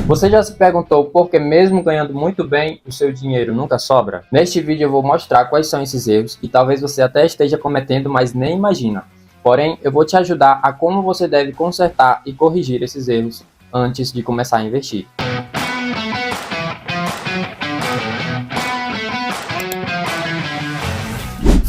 Você já se perguntou por que mesmo ganhando muito bem, o seu dinheiro nunca sobra? Neste vídeo eu vou mostrar quais são esses erros que talvez você até esteja cometendo, mas nem imagina. Porém, eu vou te ajudar a como você deve consertar e corrigir esses erros antes de começar a investir.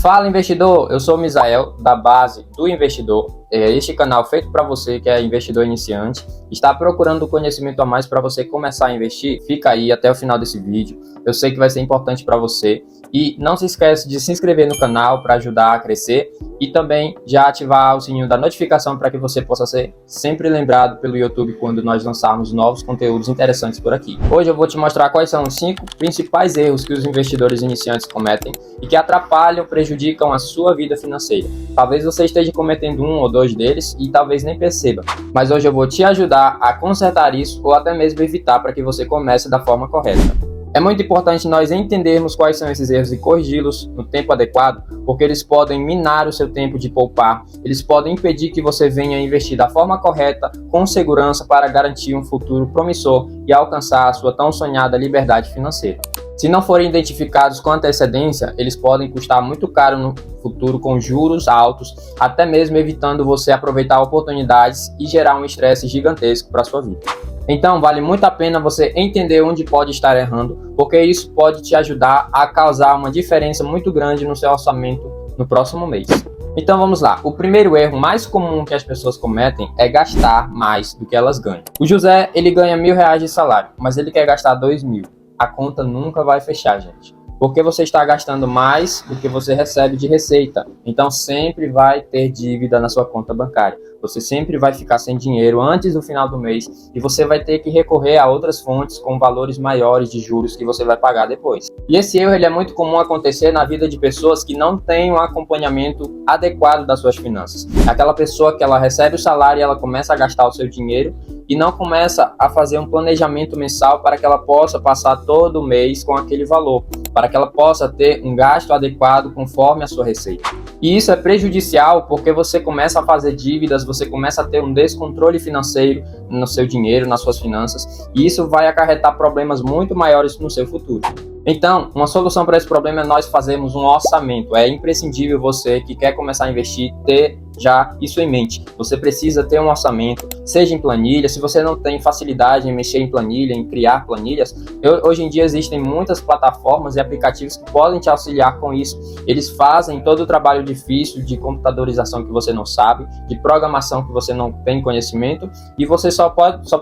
Fala investidor, eu sou o Misael da base do investidor. Este canal feito para você que é investidor iniciante, está procurando conhecimento a mais para você começar a investir. Fica aí até o final desse vídeo, eu sei que vai ser importante para você. E não se esquece de se inscrever no canal para ajudar a crescer e também já ativar o sininho da notificação para que você possa ser sempre lembrado pelo YouTube quando nós lançarmos novos conteúdos interessantes por aqui. Hoje eu vou te mostrar quais são os 5 principais erros que os investidores iniciantes cometem e que atrapalham, prejudicam a sua vida financeira. Talvez você esteja cometendo um ou dois deles e talvez nem perceba, mas hoje eu vou te ajudar a consertar isso ou até mesmo evitar para que você comece da forma correta. É muito importante nós entendermos quais são esses erros e corrigi-los no tempo adequado, porque eles podem minar o seu tempo de poupar, eles podem impedir que você venha investir da forma correta, com segurança, para garantir um futuro promissor e alcançar a sua tão sonhada liberdade financeira. Se não forem identificados com antecedência, eles podem custar muito caro no futuro com juros altos, até mesmo evitando você aproveitar oportunidades e gerar um estresse gigantesco para a sua vida. Então, vale muito a pena você entender onde pode estar errando, porque isso pode te ajudar a causar uma diferença muito grande no seu orçamento no próximo mês. Então vamos lá, o primeiro erro mais comum que as pessoas cometem é gastar mais do que elas ganham. O José, ele ganha R$1.000 de salário, mas ele quer gastar 2.000. A conta nunca vai fechar, gente. Porque você está gastando mais do que você recebe de receita. Então sempre vai ter dívida na sua conta bancária. Você sempre vai ficar sem dinheiro antes do final do mês e você vai ter que recorrer a outras fontes com valores maiores de juros que você vai pagar depois. E esse erro ele é muito comum acontecer na vida de pessoas que não têm um acompanhamento adequado das suas finanças. Aquela pessoa que ela recebe o salário e ela começa a gastar o seu dinheiro e não começa a fazer um planejamento mensal para que ela possa passar todo mês com aquele valor, para que ela possa ter um gasto adequado conforme a sua receita. E isso é prejudicial porque você começa a fazer dívidas, você começa a ter um descontrole financeiro no seu dinheiro, nas suas finanças, e isso vai acarretar problemas muito maiores no seu futuro. Então, uma solução para esse problema é nós fazermos um orçamento. É imprescindível você que quer começar a investir ter já isso em mente. Você precisa ter um orçamento, seja em planilha. Se você não tem facilidade em mexer em planilha, em criar planilhas, hoje em dia existem muitas plataformas e aplicativos que podem te auxiliar com isso. Eles fazem todo o trabalho difícil de computadorização que você não sabe, de programação que você não tem conhecimento, e você só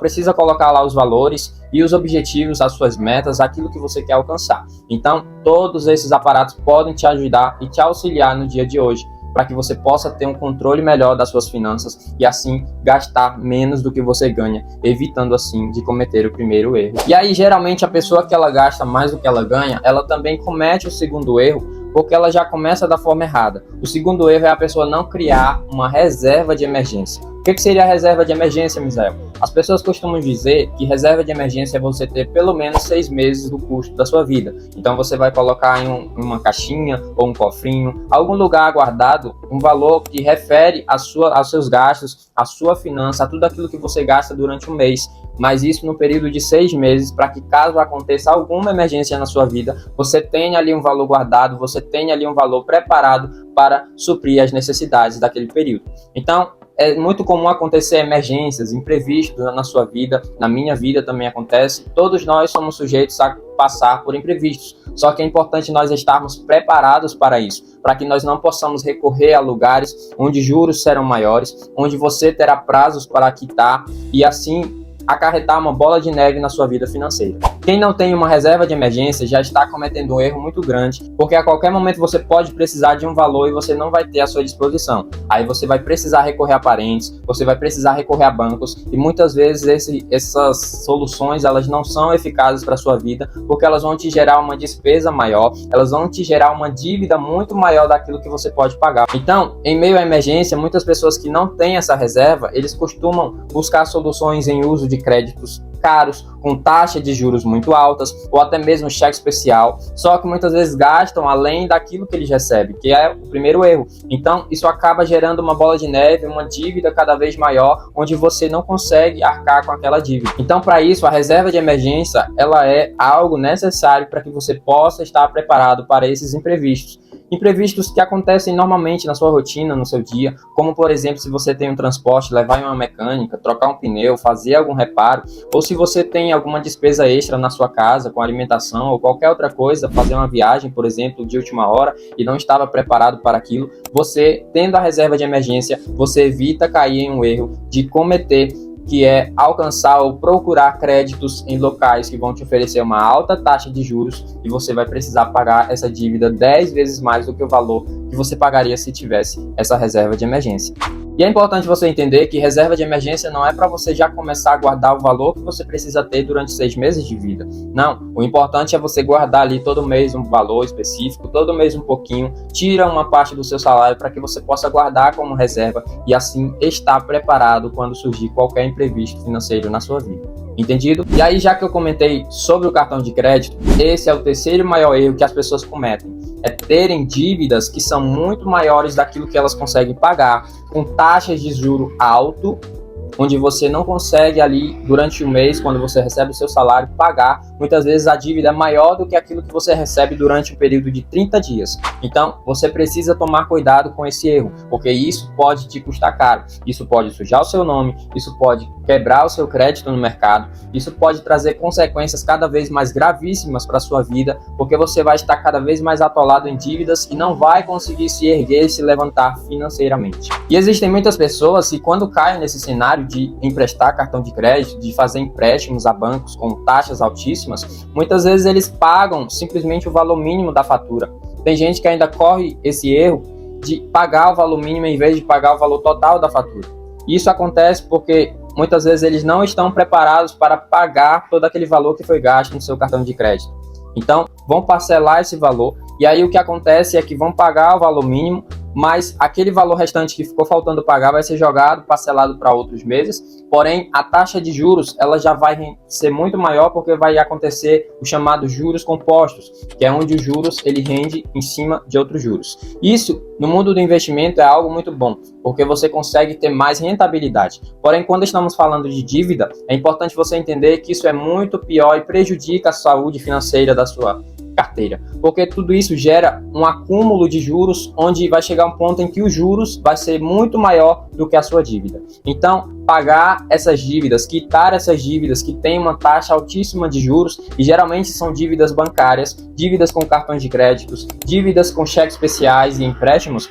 precisa colocar lá os valores e os objetivos, as suas metas, aquilo que você quer alcançar. Então, todos esses aparatos podem te ajudar e te auxiliar no dia de hoje, para que você possa ter um controle melhor das suas finanças e assim gastar menos do que você ganha, evitando assim de cometer o primeiro erro. E aí, geralmente, a pessoa que ela gasta mais do que ela ganha, ela também comete o segundo erro, porque ela já começa da forma errada. O segundo erro é a pessoa não criar uma reserva de emergência. O que seria a reserva de emergência, Misael? As pessoas costumam dizer que reserva de emergência é você ter pelo menos 6 meses do custo da sua vida. Então você vai colocar em uma caixinha ou um cofrinho, algum lugar guardado, um valor que refere aos seus gastos, à sua finança, a tudo aquilo que você gasta durante um mês. Mas isso no período de 6 meses, para que caso aconteça alguma emergência na sua vida, você tenha ali um valor guardado, você tenha ali um valor preparado para suprir as necessidades daquele período. Então, é muito comum acontecer emergências, imprevistos na sua vida, na minha vida também acontece. Todos nós somos sujeitos a passar por imprevistos, só que é importante nós estarmos preparados para isso, para que nós não possamos recorrer a lugares onde juros serão maiores, onde você terá prazos para quitar e assim acarretar uma bola de neve na sua vida financeira. Quem não tem uma reserva de emergência já está cometendo um erro muito grande, porque a qualquer momento você pode precisar de um valor e você não vai ter à sua disposição. Aí você vai precisar recorrer a parentes, você vai precisar recorrer a bancos e muitas vezes essas soluções elas não são eficazes para a sua vida, porque elas vão te gerar uma despesa maior, elas vão te gerar uma dívida muito maior daquilo que você pode pagar. Então, em meio à emergência, muitas pessoas que não têm essa reserva, eles costumam buscar soluções em uso de créditos caros, com taxa de juros muito altas, ou até mesmo cheque especial, só que muitas vezes gastam além daquilo que eles recebem, que é o primeiro erro. Então, isso acaba gerando uma bola de neve, uma dívida cada vez maior, onde você não consegue arcar com aquela dívida. Então, para isso, a reserva de emergência, ela é algo necessário para que você possa estar preparado para esses imprevistos. Imprevistos que acontecem normalmente na sua rotina, no seu dia, como por exemplo, se você tem um transporte, levar em uma mecânica, trocar um pneu, fazer algum reparo, ou se você tem alguma despesa extra na sua casa, com alimentação ou qualquer outra coisa, fazer uma viagem, por exemplo, de última hora e não estava preparado para aquilo, você, tendo a reserva de emergência, você evita cair em um erro de cometer, que é alcançar ou procurar créditos em locais que vão te oferecer uma alta taxa de juros e você vai precisar pagar essa dívida 10 vezes mais do que o valor que você pagaria se tivesse essa reserva de emergência. E é importante você entender que reserva de emergência não é para você já começar a guardar o valor que você precisa ter durante 6 meses de vida. Não, o importante é você guardar ali todo mês um valor específico, todo mês um pouquinho, tira uma parte do seu salário para que você possa guardar como reserva e assim estar preparado quando surgir qualquer imprevisto financeiro na sua vida. Entendido? E aí, já que eu comentei sobre o cartão de crédito, esse é o terceiro maior erro que as pessoas cometem. É terem dívidas que são muito maiores daquilo que elas conseguem pagar, com taxas de juro alto, onde você não consegue ali, durante o mês, quando você recebe o seu salário, pagar. Muitas vezes a dívida é maior do que aquilo que você recebe durante um período de 30 dias. Então, você precisa tomar cuidado com esse erro, porque isso pode te custar caro. Isso pode sujar o seu nome, isso pode quebrar o seu crédito no mercado, isso pode trazer consequências cada vez mais gravíssimas para a sua vida, porque você vai estar cada vez mais atolado em dívidas e não vai conseguir se erguer e se levantar financeiramente. E existem muitas pessoas que, quando caem nesse cenário de emprestar cartão de crédito, de fazer empréstimos a bancos com taxas altíssimas, muitas vezes eles pagam simplesmente o valor mínimo da fatura. Tem gente que ainda corre esse erro de pagar o valor mínimo em vez de pagar o valor total da fatura. Isso acontece porque muitas vezes eles não estão preparados para pagar todo aquele valor que foi gasto no seu cartão de crédito. Então, vão parcelar esse valor e aí o que acontece é que vão pagar o valor mínimo, mas aquele valor restante que ficou faltando pagar vai ser jogado, parcelado para outros meses. Porém, a taxa de juros ela já vai ser muito maior porque vai acontecer o chamado juros compostos, que é onde os juros ele rende em cima de outros juros. Isso, no mundo do investimento, é algo muito bom, porque você consegue ter mais rentabilidade. Porém, quando estamos falando de dívida, é importante você entender que isso é muito pior e prejudica a saúde financeira da sua carteira, porque tudo isso gera um acúmulo de juros, onde vai chegar um ponto em que os juros vai ser muito maior do que a sua dívida. Então, pagar essas dívidas, quitar essas dívidas que têm uma taxa altíssima de juros, e geralmente são dívidas bancárias, dívidas com cartões de créditos, dívidas com cheques especiais e empréstimos,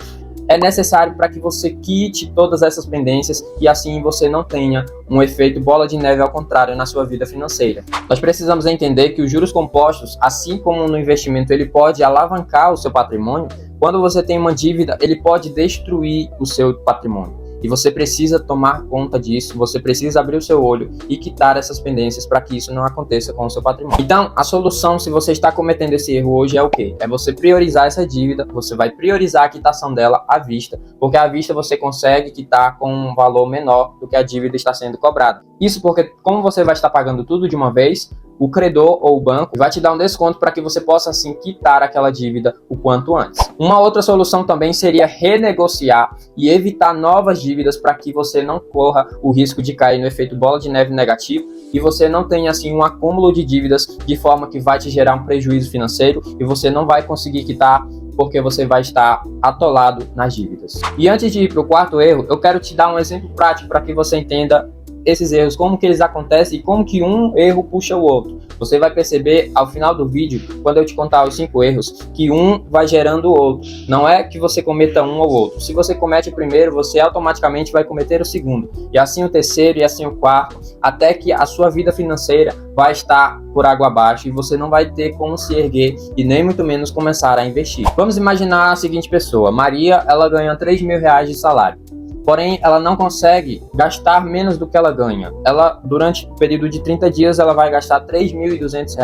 é necessário para que você quite todas essas pendências e assim você não tenha um efeito bola de neve ao contrário na sua vida financeira. Nós precisamos entender que os juros compostos, assim como no investimento ele pode alavancar o seu patrimônio, quando você tem uma dívida ele pode destruir o seu patrimônio. E você precisa tomar conta disso, você precisa abrir o seu olho e quitar essas pendências para que isso não aconteça com o seu patrimônio. Então, a solução, se você está cometendo esse erro hoje, é o quê? É você priorizar essa dívida, você vai priorizar a quitação dela à vista, porque à vista você consegue quitar com um valor menor do que a dívida está sendo cobrada. Isso porque, como você vai estar pagando tudo de uma vez, o credor ou o banco vai te dar um desconto para que você possa assim quitar aquela dívida o quanto antes. Uma outra solução também seria renegociar e evitar novas dívidas para que você não corra o risco de cair no efeito bola de neve negativo e você não tenha assim um acúmulo de dívidas de forma que vai te gerar um prejuízo financeiro e você não vai conseguir quitar porque você vai estar atolado nas dívidas. E antes de ir para o quarto erro, eu quero te dar um exemplo prático para que você entenda esses erros, como que eles acontecem e como que um erro puxa o outro. Você vai perceber ao final do vídeo, quando eu te contar os 5 erros, que um vai gerando o outro. Não é que você cometa um ou outro. Se você comete o primeiro, você automaticamente vai cometer o segundo. E assim o terceiro e assim o quarto, até que a sua vida financeira vai estar por água abaixo e você não vai ter como se erguer e nem muito menos começar a investir. Vamos imaginar a seguinte pessoa. Maria, ela ganha R$3.000 de salário. Porém, ela não consegue gastar menos do que ela ganha. Ela, durante o período de 30 dias, ela vai gastar R$3.200.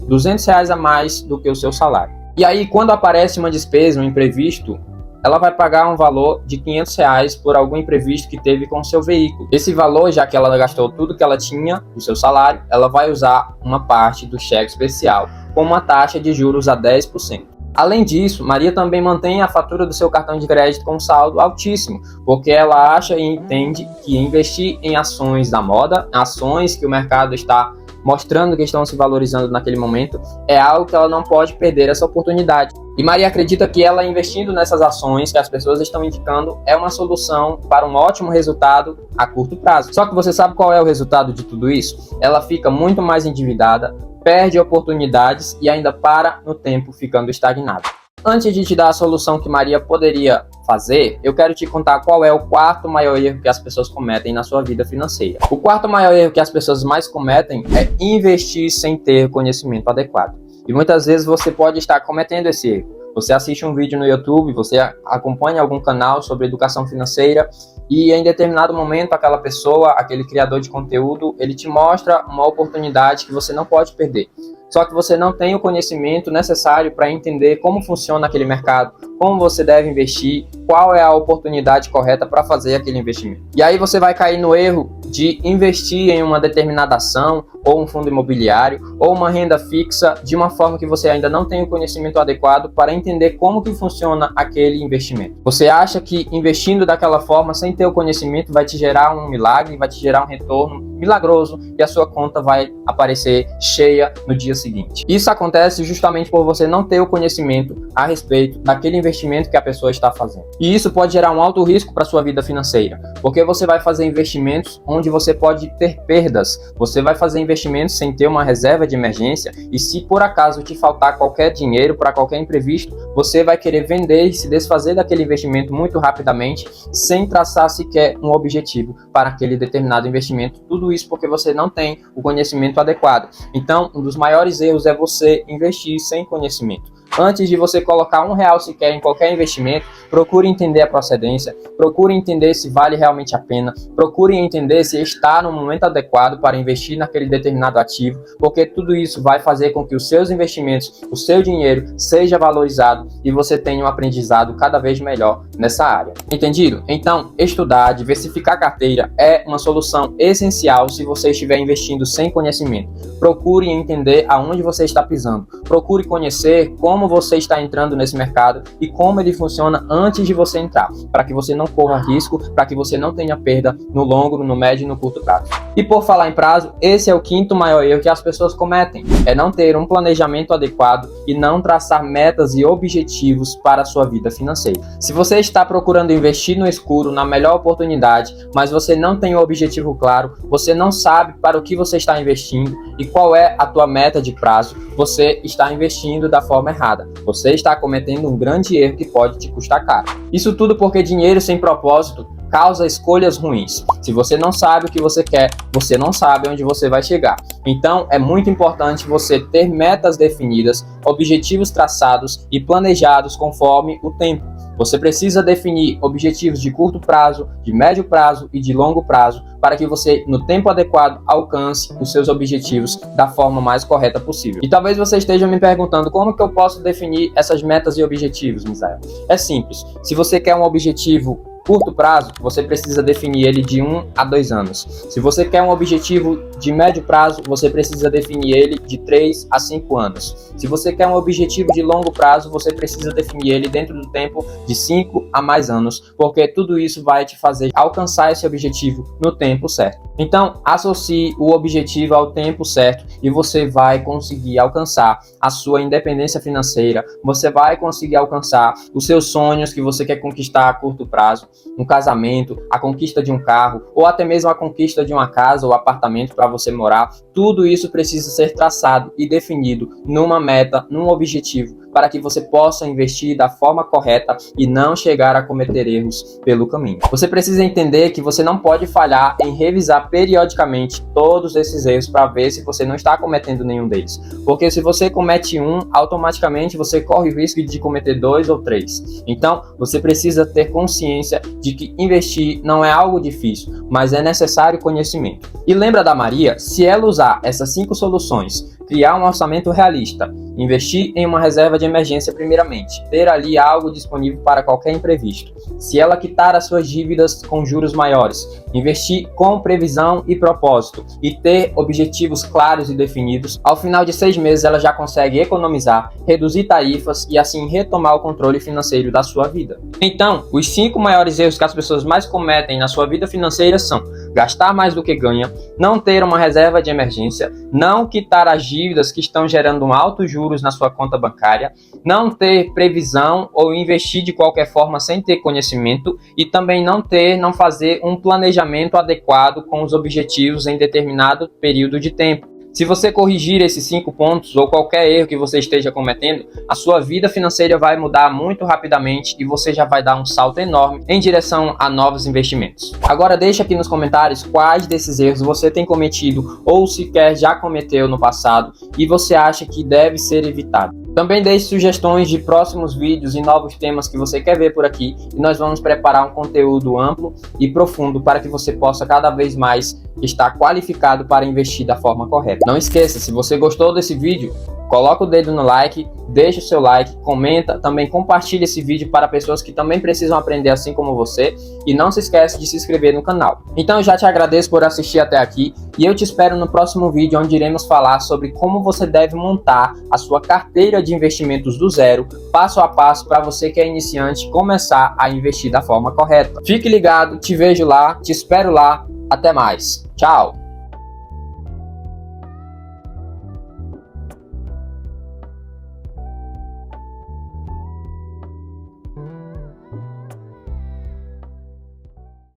R$200 a mais do que o seu salário. E aí, quando aparece uma despesa, um imprevisto, ela vai pagar um valor de R$ 500 por algum imprevisto que teve com o seu veículo. Esse valor, já que ela gastou tudo que ela tinha do seu salário, ela vai usar uma parte do cheque especial com uma taxa de juros a 10%. Além disso, Maria também mantém a fatura do seu cartão de crédito com saldo altíssimo, porque ela acha e entende que investir em ações da moda, ações que o mercado está mostrando que estão se valorizando naquele momento, é algo que ela não pode perder essa oportunidade. E Maria acredita que ela investindo nessas ações que as pessoas estão indicando é uma solução para um ótimo resultado a curto prazo. Só que você sabe qual é o resultado de tudo isso? Ela fica muito mais endividada, perde oportunidades e ainda para no tempo ficando estagnada. Antes de te dar a solução que Maria poderia fazer, eu quero te contar qual é o quarto maior erro que as pessoas cometem na sua vida financeira. O quarto maior erro que as pessoas mais cometem é investir sem ter conhecimento adequado. E muitas vezes você pode estar cometendo esse erro. Você assiste um vídeo no YouTube, você acompanha algum canal sobre educação financeira e em determinado momento aquela pessoa, aquele criador de conteúdo, ele te mostra uma oportunidade que você não pode perder. Só que você não tem o conhecimento necessário para entender como funciona aquele mercado, como você deve investir, qual é a oportunidade correta para fazer aquele investimento. E aí você vai cair no erro de investir em uma determinada ação, ou um fundo imobiliário, ou uma renda fixa, de uma forma que você ainda não tem o conhecimento adequado para entender como que funciona aquele investimento. Você acha que investindo daquela forma, sem ter o conhecimento, vai te gerar um milagre, vai te gerar um retorno milagroso e a sua conta vai aparecer cheia no dia seguinte. Isso acontece justamente por você não ter o conhecimento a respeito daquele investimento que a pessoa está fazendo. E isso pode gerar um alto risco para a sua vida financeira, porque você vai fazer investimentos onde você pode ter perdas. Você vai fazer investimentos sem ter uma reserva de emergência e se por acaso te faltar qualquer dinheiro para qualquer imprevisto, você vai querer vender e se desfazer daquele investimento muito rapidamente, sem traçar sequer um objetivo para aquele determinado investimento. Tudo isso porque você não tem o conhecimento adequado. Então, um dos maiores erros é você investir sem conhecimento. Antes de você colocar R$ 1 sequer em qualquer investimento, procure entender a procedência, procure entender se vale realmente a pena, procure entender se está no momento adequado para investir naquele determinado ativo, porque tudo isso vai fazer com que os seus investimentos, o seu dinheiro seja valorizado e você tenha um aprendizado cada vez melhor nessa área. Entendido? Então, estudar, diversificar a carteira é uma solução essencial se você estiver investindo sem conhecimento. Procure entender aonde você está pisando, procure conhecer como você está entrando nesse mercado e como ele funciona antes de você entrar, para que você não corra risco, para que você não tenha perda no longo, no médio e no curto prazo. E por falar em prazo, esse é o quinto maior erro que as pessoas cometem, é não ter um planejamento adequado e não traçar metas e objetivos para a sua vida financeira. Se você está procurando investir no escuro, na melhor oportunidade, mas você não tem um objetivo claro, você não sabe para o que você está investindo e qual é a tua meta de prazo, você está investindo da forma errada. Você está cometendo um grande erro que pode te custar caro. Isso tudo porque dinheiro sem propósito causa escolhas ruins. Se você não sabe o que você quer, você não sabe onde você vai chegar. Então, é muito importante você ter metas definidas, objetivos traçados e planejados conforme o tempo. Você precisa definir objetivos de curto prazo, de médio prazo e de longo prazo para que você, no tempo adequado, alcance os seus objetivos da forma mais correta possível. E talvez você esteja me perguntando como que eu posso definir essas metas e objetivos, Misael? É simples. Se você quer um objetivo curto prazo, você precisa definir ele de 1 a 2 anos. Se você quer um objetivo de médio prazo, você precisa definir ele de 3 a 5 anos. Se você quer um objetivo de longo prazo, você precisa definir ele dentro do tempo de 5 a mais anos, porque tudo isso vai te fazer alcançar esse objetivo no tempo certo. Então, associe o objetivo ao tempo certo e você vai conseguir alcançar a sua independência financeira, você vai conseguir alcançar os seus sonhos que você quer conquistar a curto prazo, um casamento, a conquista de um carro ou até mesmo a conquista de uma casa ou apartamento para você morar. Tudo isso precisa ser traçado e definido numa meta, num objetivo, para que você possa investir da forma correta e não chegar a cometer erros pelo caminho. Você precisa entender que você não pode falhar em revisar periodicamente todos esses erros para ver se você não está cometendo nenhum deles. Porque se você comete um, automaticamente você corre o risco de cometer 2 ou 3. Então, você precisa ter consciência de que investir não é algo difícil, mas é necessário conhecimento. E lembra da Maria? Se ela usar essas 5 soluções, criar um orçamento realista, investir em uma reserva de emergência primeiramente, ter ali algo disponível para qualquer imprevisto. Se ela quitar as suas dívidas com juros maiores, investir com previsão e propósito e ter objetivos claros e definidos, ao final de 6 meses ela já consegue economizar, reduzir tarifas e assim retomar o controle financeiro da sua vida. Então, os 5 maiores erros que as pessoas mais cometem na sua vida financeira são: gastar mais do que ganha, não ter uma reserva de emergência, não quitar as dívidas que estão gerando altos juros na sua conta bancária, não ter previsão ou investir de qualquer forma sem ter conhecimento e também não fazer um planejamento adequado com os objetivos em determinado período de tempo. Se você corrigir esses 5 pontos ou qualquer erro que você esteja cometendo, a sua vida financeira vai mudar muito rapidamente e você já vai dar um salto enorme em direção a novos investimentos. Agora deixa aqui nos comentários quais desses erros você tem cometido ou sequer já cometeu no passado e você acha que deve ser evitado. Também deixe sugestões de próximos vídeos e novos temas que você quer ver por aqui e nós vamos preparar um conteúdo amplo e profundo para que você possa cada vez mais estar qualificado para investir da forma correta. Não esqueça, se você gostou desse vídeo, coloca o dedo no like, deixa o seu like, comenta, também compartilha esse vídeo para pessoas que também precisam aprender assim como você e não se esquece de se inscrever no canal. Então eu já te agradeço por assistir até aqui e eu te espero no próximo vídeo onde iremos falar sobre como você deve montar a sua carteira de investimentos do zero, passo a passo para você que é iniciante começar a investir da forma correta. Fique ligado, te vejo lá, te espero lá, até mais. Tchau!